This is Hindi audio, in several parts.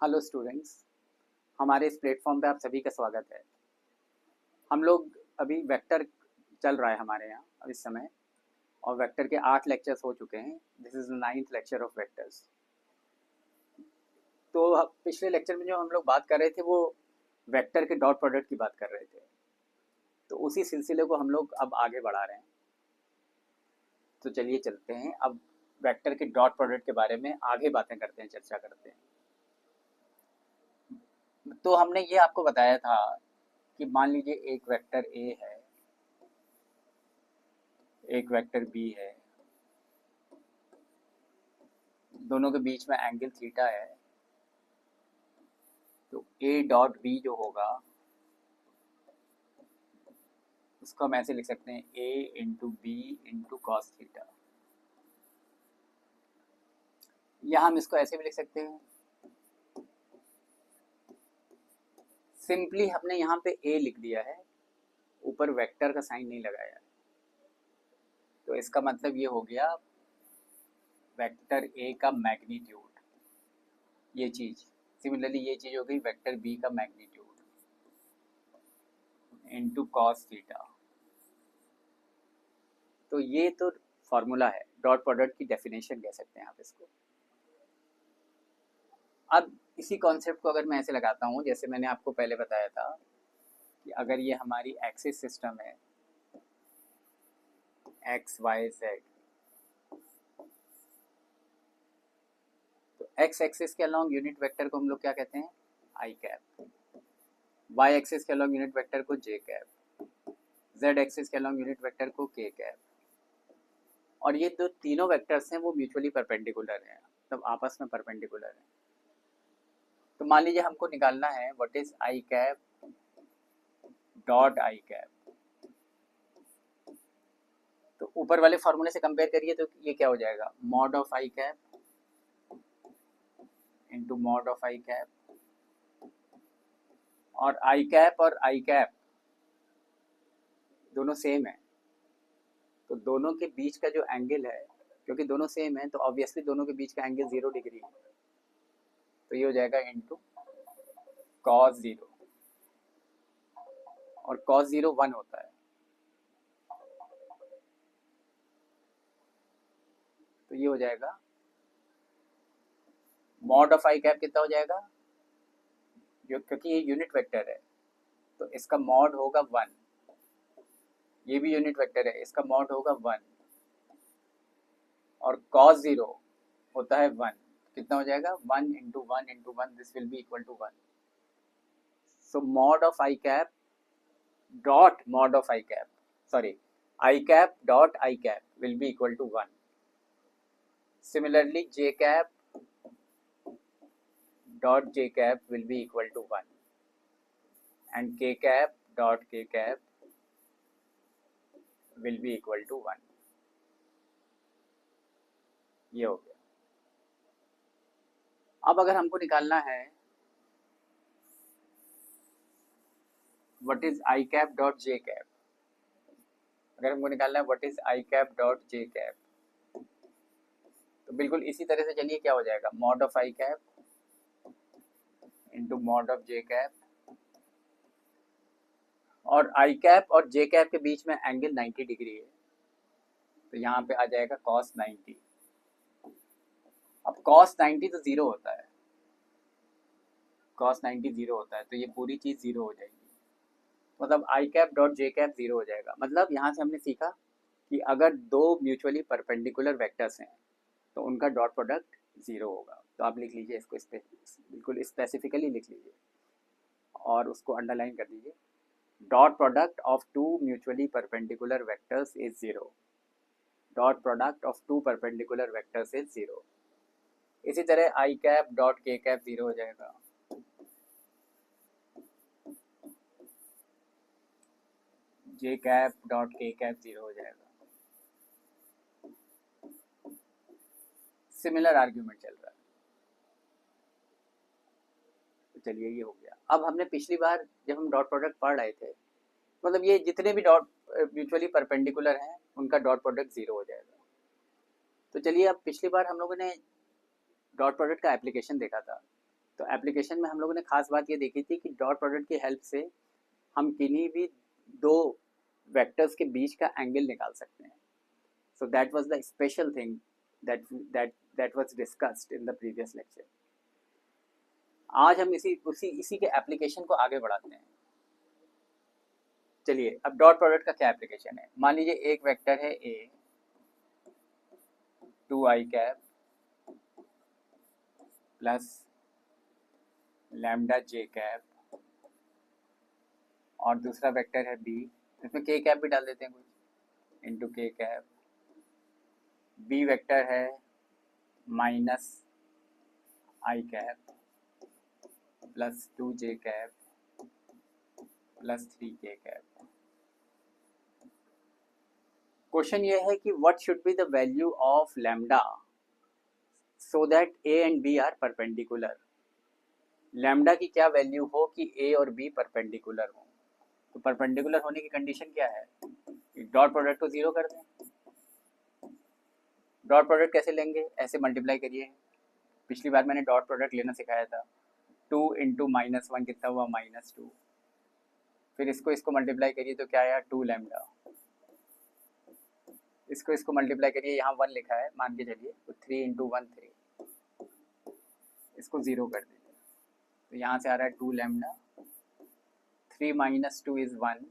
हेलो स्टूडेंट्स, हमारे इस प्लेटफॉर्म पे आप सभी का स्वागत है। हम लोग अभी वेक्टर चल रहा है हमारे यहाँ अब इस समय, और वेक्टर के 8 लेक्चर्स हो चुके हैं। This is the 9th lecture of vectors. तो पिछले लेक्चर में जो हम लोग बात कर रहे थे वो वेक्टर के डॉट प्रोडक्ट की बात कर रहे थे, तो उसी सिलसिले को हम लोग अब आगे बढ़ा रहे हैं। तो चलिए चलते हैं, अब वेक्टर के डॉट प्रोडक्ट के बारे में आगे बातें करते हैं, चर्चा करते हैं। तो हमने ये आपको बताया था कि मान लीजिए एक वेक्टर ए है, एक वेक्टर बी है, दोनों के बीच में एंगल थीटा है। तो ए डॉट बी जो होगा उसको हम ऐसे लिख सकते हैं A into B into cos theta, या हम इसको ऐसे भी लिख सकते हैं। सिंपली हमने यहाँ पे ए लिख दिया है, ऊपर वेक्टर का साइन नहीं लगाया, तो इसका मतलब ये हो गया वेक्टर ए का मैग्नीट्यूड, ये चीज। सिमिलरली ये चीज हो गई वेक्टर बी का मैग्नीट्यूड इंटू कॉस थीटा। तो ये तो फॉर्मूला है, डॉट प्रोडक्ट की डेफिनेशन कह सकते हैं आप इसको। अब इसी कॉन्सेप्ट को अगर मैं ऐसे लगाता हूँ, जैसे मैंने आपको पहले बताया था कि अगर ये हमारी एक्सिस सिस्टम है एक्स वाई जेड, तो एक्स एक्सिस के अलॉन्ग यूनिट वेक्टर को हम लोग क्या कहते हैं, आई कैप। वाई एक्सिस के अलॉन्ग यूनिट वेक्टर को जे कैप, जेड एक्सिस के अलॉन्ग यूनिट वेक्टर को के कैप। और ये जो तीनों वेक्टर्स हैं वो म्यूचुअली परपेंडिकुलर हैं, मतलब आपस में परपेंडिकुलर हैं। तो मान लीजिए हमको निकालना है what is I cap dot i cap. तो ऊपर वाले फॉर्मूले से कंपेयर करिए तो ये क्या हो जाएगा, mod of i cap into mod of i cap. और आई कैप और आई कैप दोनों सेम है, तो दोनों के बीच का जो एंगल है, क्योंकि दोनों सेम है तो ऑब्वियसली दोनों के बीच का एंगल 0 डिग्री है, तो ये हो जाएगा इंटू कॉस 0, और कॉस 0 1 होता है, तो ये हो जाएगा मॉड ऑफ आई कैप कितना हो जाएगा, जो क्योंकि ये यूनिट वेक्टर है तो इसका मॉड होगा 1, ये भी यूनिट वेक्टर है, इसका मॉड होगा 1, और cos 0 होता है 1, कितना हो जाएगा 1 into 1 into 1, this will be equal to 1। So mod of i cap dot mod of i cap, sorry i cap dot i cap will be equal to 1। Similarly j cap dot j cap will be equal to 1 and k cap dot k cap will be equal to 1। ये हो गया। अब अगर हमको निकालना है what is i cap dot j cap, अगर हमको निकालना है what is i cap dot j cap, तो बिल्कुल इसी तरह से चलिए क्या हो जाएगा, mod of i cap into mod of j cap, और आई कैप और जे कैप के बीच में एंगल 90 डिग्री है, तो यहाँ पे आ जाएगा cos 90। अब cos 90 तो 0 होता है, cos 90 0 होता है, तो ये पूरी चीज़ 0 हो जाएगी, मतलब आई कैप डॉट जे कैप 0 हो जाएगा। मतलब यहाँ से हमने सीखा कि अगर दो म्यूचुअली परपेंडिकुलर वेक्टर्स हैं तो उनका डॉट प्रोडक्ट 0 होगा। तो आप लिख लीजिए इसको, बिल्कुल स्पेसिफिकली लिख लीजिए और उसको अंडरलाइन कर दीजिए, dot product of two mutually perpendicular vectors is 0, dot product of two perpendicular vectors is 0। इसी तरह i cap dot k cap 0 हो जाएगा, j cap dot k cap 0 हो जाएगा। सिमिलर आर्ग्यूमेंट चल रहा है, तो चलिए ये हो गया। अब हमने पिछली बार जब हम डॉट प्रोडक्ट पढ़ रहे थे, मतलब ये जितने भी डॉट म्यूचुअली परपेंडिकुलर हैं उनका डॉट प्रोडक्ट 0 हो जाएगा। तो चलिए अब पिछली बार हम लोगों ने डॉट प्रोडक्ट का एप्लीकेशन देखा था तो एप्लीकेशन में हम लोगों ने खास बात ये देखी थी कि डॉट प्रोडक्ट की हेल्प से हम किन्हीं भी दो वेक्टर्स के बीच का एंगल निकाल सकते हैं. So that was the special thing that was discussed in the previous lecture. आज हम इसी के एप्लीकेशन को आगे बढ़ाते हैं. चलिए, अब डॉट प्रोडक्ट का क्या एप्लीकेशन है. मान लीजिए एक वेक्टर है a, 2i cap plus lambda j cap, और दूसरा वेक्टर है b, इसमें k कैप भी डाल देते हैं कुछ, into k cap. b vector है minus i cap plus 2j cap plus 3k cap. Question ये है कि what should be the value of lambda so that a and b are perpendicular. Lambda की क्या वैल्यू हो कि a और b परपेंडिकुलर हो. तो परपेंडिकुलर होने की कंडीशन क्या है, डॉट प्रोडक्ट को जीरो कर दें. डॉट प्रोडक्ट कैसे लेंगे, ऐसे मल्टीप्लाई करिए. पिछली बार मैंने डॉट प्रोडक्ट लेना सिखाया था. 2 इंटू -1 कितना हुआ, -2. फिर इसको मल्टीप्लाई करिए तो क्या आया, 2 लैम्डा. इसको मल्टीप्लाई करिए, यहाँ 1 लिखा है मान के चलिए, तो 3 इंटू 1 3. इसको ज़ीरो कर दीजिए, तो यहाँ से आ रहा है 2 lambda. 3 minus 2 is 1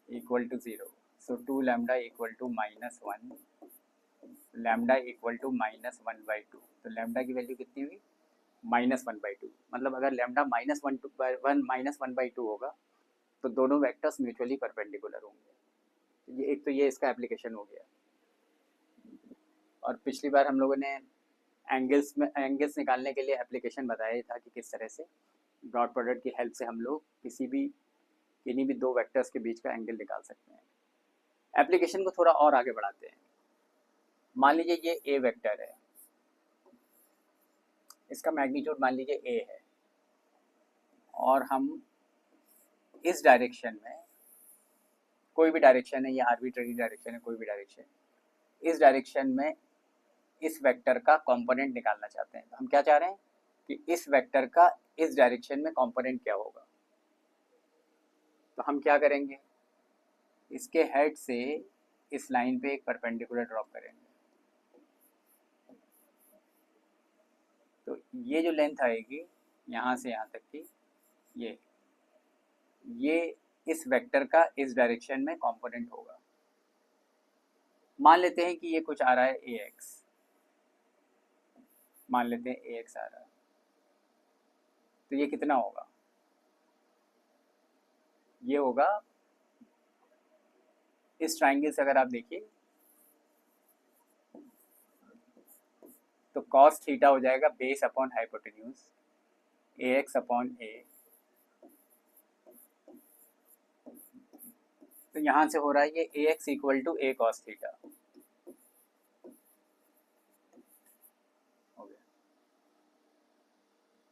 equal to 0. So 2 lambda equal to -1, lambda equal to -1/2. तो लैम्डा की वैल्यू कितनी हुई, -1/2. मतलब अगर लैम्डा -1/2 होगा तो दोनों वेक्टर्स म्यूचुअली परपेंडिकुलर होंगे. ये इसका एप्लीकेशन हो गया. और पिछली बार हम लोगों ने एंगल्स निकालने के लिए एप्लीकेशन बताया था कि किस तरह से डॉट प्रोडक्ट की हेल्प से हम लोग किन्हीं भी दो वेक्टर्स के बीच का एंगल निकाल सकते हैं. एप्लीकेशन को थोड़ा और आगे बढ़ाते हैं. मान लीजिए ये ए वेक्टर है, इसका मैग्नीट्यूड मान लीजिए ए है, और हम इस डायरेक्शन में, कोई भी डायरेक्शन है, ये आर्बिट्ररी डायरेक्शन है, कोई भी डायरेक्शन, इस डायरेक्शन में इस वेक्टर का कंपोनेंट निकालना चाहते हैं. तो हम क्या चाह रहे हैं कि इस वेक्टर का इस डायरेक्शन में कंपोनेंट क्या होगा. तो हम क्या करेंगे, इसके हेड से इस लाइन पे एक परपेंडिकुलर ड्रॉप करेंगे. तो ये जो लेंथ आएगी यहाँ से यहाँ तक की, ये इस वेक्टर का इस डायरेक्शन में कंपोनेंट होगा. मान लेते हैं कि ये कुछ आ रहा है ax, मान लेते हैं ax आ रहा है. तो ये कितना होगा, ये होगा इस ट्राइंगल से अगर आप देखिए तो cos थीटा हो जाएगा base upon hypotenuse ax upon a. तो यहाँ से हो रहा है ये ax equal to a cos theta हो गया.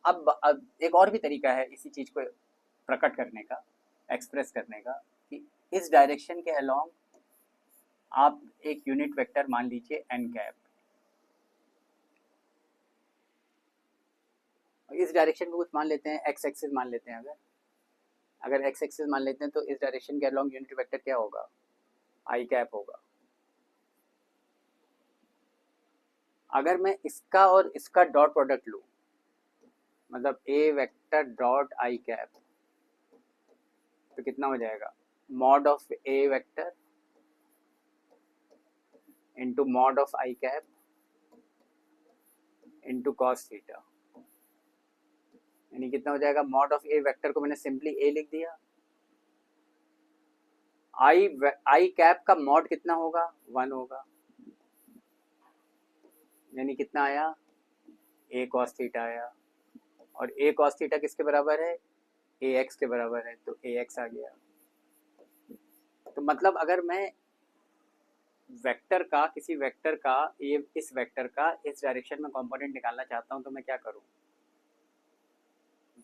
अब एक और भी तरीका है इसी चीज को प्रकट करने का, एक्सप्रेस करने का, कि इस डायरेक्शन के अलोंग आप एक यूनिट वेक्टर मान लीजिए n कैप. इस डायरेक्शन को कुछ मान लेते हैं, x एक्सिस मान लेते हैं. अगर x एक्सिस मान लेते हैं तो इस डायरेक्शन के अलोंग यूनिट वेक्टर क्या होगा, i कैप होगा. अगर मैं इसका और इसका डॉट प्रोडक्ट लूं, मतलब a vector dot i cap, तो कितना हो जाएगा, mod of a vector into mod of i cap into cos theta. यानी कितना हो जाएगा, मॉड ऑफ ए वेक्टर को मैंने सिंपली ए लिख दिया. आई कैप का मॉड कितना होगा, 1 होगा. यानी कितना आया, ए कॉस थीटा आया. और ए कॉस थीटा किसके बराबर है, ए एक्स के बराबर है. तो ए एक्स आ गया. तो मतलब अगर मैं वेक्टर का, किसी वेक्टर का, इस वेक्टर का इस डायरेक्शन में कंपोनेंट निकालना चाहता हूं, तो मैं क्या करूं,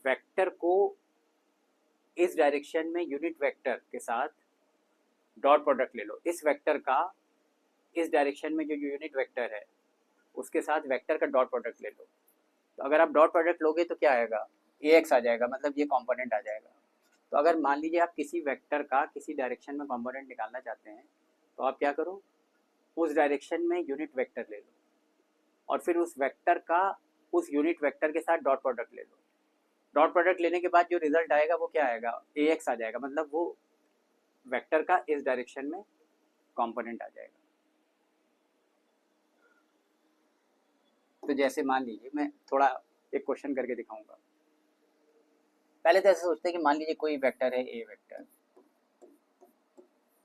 वेक्टर को इस डायरेक्शन में यूनिट वेक्टर के साथ डॉट प्रोडक्ट ले लो. इस वेक्टर का इस डायरेक्शन में जो यूनिट वेक्टर है उसके साथ वेक्टर का डॉट प्रोडक्ट ले लो. तो अगर आप डॉट प्रोडक्ट लोगे तो क्या आएगा, AX आ जाएगा, मतलब ये कंपोनेंट आ जाएगा। तो अगर मान लीजिए आप किसी वेक्टर का किसी डायरेक्शन में कंपोनेंट निकालना चाहते हैं तो आप क्या करो, उस डायरेक्शन में यूनिट वेक्टर ले लो और फिर उस वेक्टर का उस यूनिट वेक्टर के साथ डॉट प्रोडक्ट ले लो। डॉट प्रोडक्ट लेने के बाद जो रिजल्ट आएगा वो क्या आएगा, AX आ जाएगा, मतलब वो वेक्टर का इस डायरेक्शन में कंपोनेंट आ जाएगा। तो जैसे मान लीजिए मैं थोड़ा एक क्वेश्चन करके दिखाऊंगा। पहले तो ऐसे सोचते हैं कि मान लीजिए कोई वेक्टर है A vector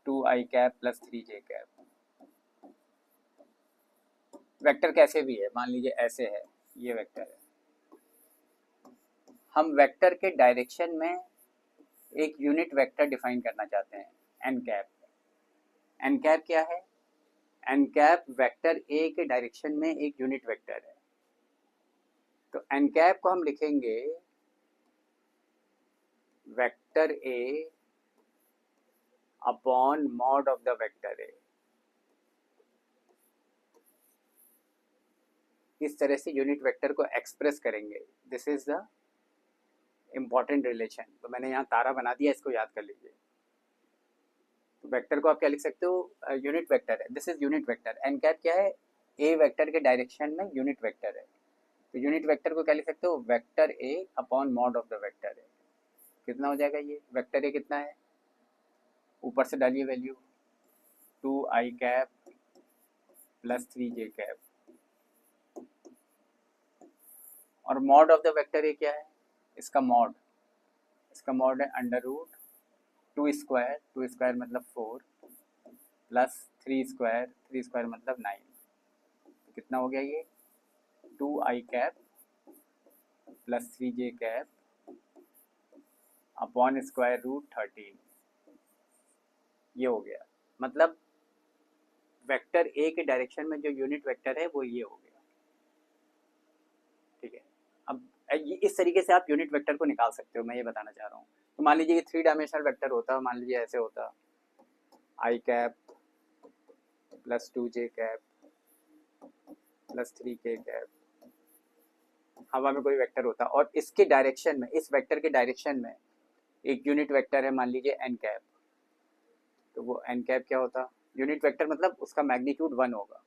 2i cap plus 3j cap. Vector कैसे भी है, मान लीजिए ऐसे है, ये वेक्टर है। हम वेक्टर के डायरेक्शन में एक यूनिट वेक्टर डिफाइन करना चाहते हैं, एन कैप। एन कैप क्या है, एन कैप वेक्टर ए के डायरेक्शन में एक यूनिट वेक्टर है। तो एन कैप को हम लिखेंगे vector A upon mod of the vector ए। इस तरह से यूनिट वेक्टर को एक्सप्रेस करेंगे। This is the important relation. तो मैंने यहाँ तारा बना दिया, इसको याद कर लीजिए। तो वेक्टर को आप क्या लिख सकते हो, यूनिट वेक्टर है, this is unit vector. N cap क्या है, ए वेक्टर के डायरेक्शन में यूनिट वेक्टर है। तो यूनिट वेक्टर को क्या लिख सकते हो, vector A upon mod of the vector A. कितना हो जाएगा ये, वेक्टर ए कितना है, ऊपर से डालिए value 2i cap plus 3j cap, और mod of the vector A क्या है, इसका मॉड है अंडर रूट 2 स्क्वायर मतलब 4 प्लस 3 स्क्वायर मतलब 9। तो कितना हो गया ये, 2i cap plus 3j cap upon square root 13। ये हो गया, मतलब वेक्टर ए के डायरेक्शन में जो यूनिट वेक्टर है वो ये हो गया। ठीक है, अब ये इस तरीके से आप यूनिट वेक्टर को निकाल सकते हो, मैं ये बताना चाह रहा हूँ। तो मान लीजिए ये 3 डायमेंशनल वेक्टर होता, मान लीजिए ऐसे होता, i cap plus 2j cap plus 3k cap, हवा में कोई वेक्टर होता और इसके डायरेक्शन में, इस वेक्टर के डायरेक्शन में एक यूनिट वेक्टर है, मान लीजिए n कैप। तो वो n कैप क्या होता, यूनिट वेक्टर मतलब उसका मैग्नीट्यूड 1 होगा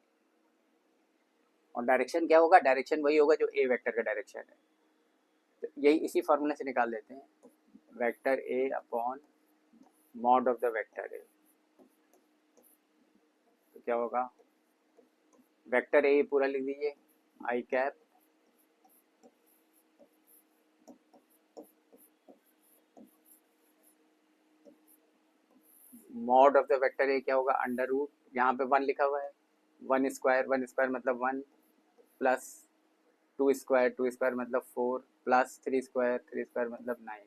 और डायरेक्शन क्या होगा, डायरेक्शन वही होगा जो ए वेक्टर का डायरेक्शन है। तो यही इसी फॉर्मूले से निकाल लेते हैं, vector A upon mod of the vector A. तो क्या होगा, वेक्टर ए पूरा लिख दीजिए, I cap mod of the vector A क्या होगा, अंडर रूट, यहाँ पे 1 लिखा हुआ है, 1 स्क्वायर मतलब 1 प्लस 2 स्क्वायर मतलब 4 प्लस 3 स्क्वायर मतलब 9।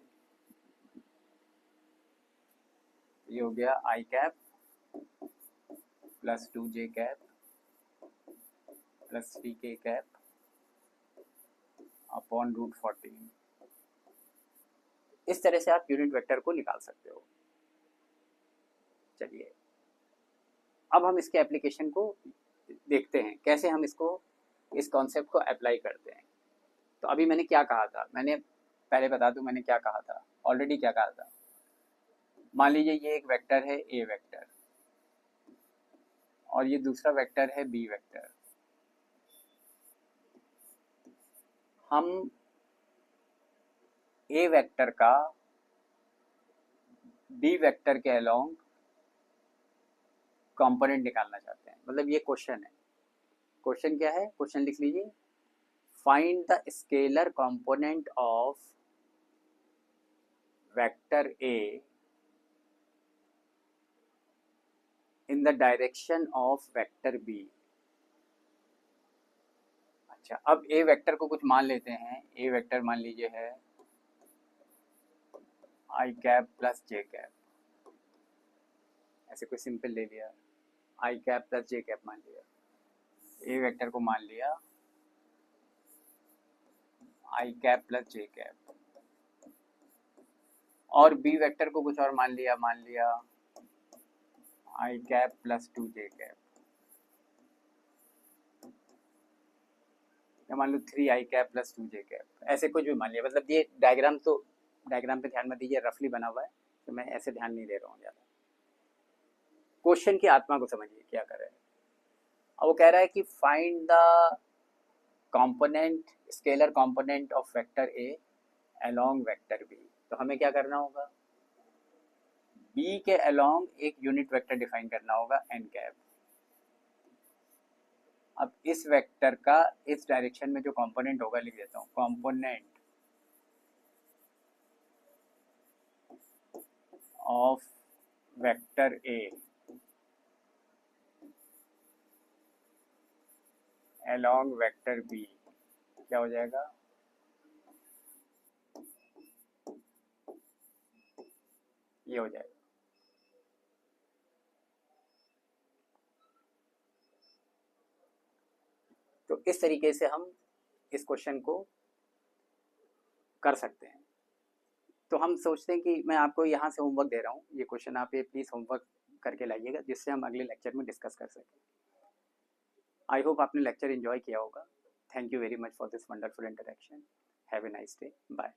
ये हो गया I cap plus 2j cap plus 3k cap upon root 14। इस तरह से आप यूनिट वेक्टर को निकाल सकते हो। चलिए अब हम इसके एप्लीकेशन को देखते हैं, कैसे हम इसको, इस कॉन्सेप्ट को अप्लाई करते हैं। तो अभी मैंने क्या कहा था, मैंने पहले बता दूं मैंने क्या कहा था, ऑलरेडी क्या कहा था। मान लीजिए ये एक वेक्टर है ए वेक्टर और ये दूसरा वेक्टर है बी वेक्टर। हम ए वेक्टर का बी वेक्टर के अलोंग कंपोनेंट निकालना चाहते हैं, मतलब ये क्वेश्चन है। क्वेश्चन क्या है, क्वेश्चन लिख लीजिए, find the scalar component of vector A in the direction of vector B. अच्छा, अब ए वेक्टर को कुछ मान लेते हैं, ए वेक्टर मान लीजिए है आई कैप प्लस जे कैप, ऐसे कोई सिंपल ले लिया, आई कैप प्लस जे कैप मान लिया। ए वेक्टर को मान लिया आई कैप प्लस जे कैप, और बी वेक्टर को कुछ और मान लिया आई कैप प्लस 2j कैप। या मान लो 3i cap plus 2j cap, ऐसे कुछ भी मान लिया। मतलब ये डायग्राम तो डायग्राम पे ध्यान मत दीजिए, रफली बना हुआ है, तो मैं ऐसे ध्यान नहीं दे रहा हूँ ज़्यादा। क्वेश्चन की आत्मा को समझिए क्या कर रहे हैं। अब वो कह रहा है कि find the component, scalar component of vector A along vector B. तो हमें क्या करना होगा, बी के अलोंग एक यूनिट वेक्टर डिफाइन करना होगा n कैप। अब इस वेक्टर का इस डायरेक्शन में जो कंपोनेंट होगा लिख देता हूँ, component of vector A along vector B क्या हो जाएगा, ये हो जाएगा। तो इस तरीके से हम इस क्वेश्चन को कर सकते हैं। तो हम सोचते हैं कि मैं आपको यहाँ से होमवर्क दे रहा हूँ, ये क्वेश्चन आप ये प्लीज़ होमवर्क करके लाइएगा, जिससे हम अगले लेक्चर में डिस्कस कर सकें। आई होप आपने लेक्चर एंजॉय किया होगा। Thank you very much for this wonderful interaction. Have a nice day, bye.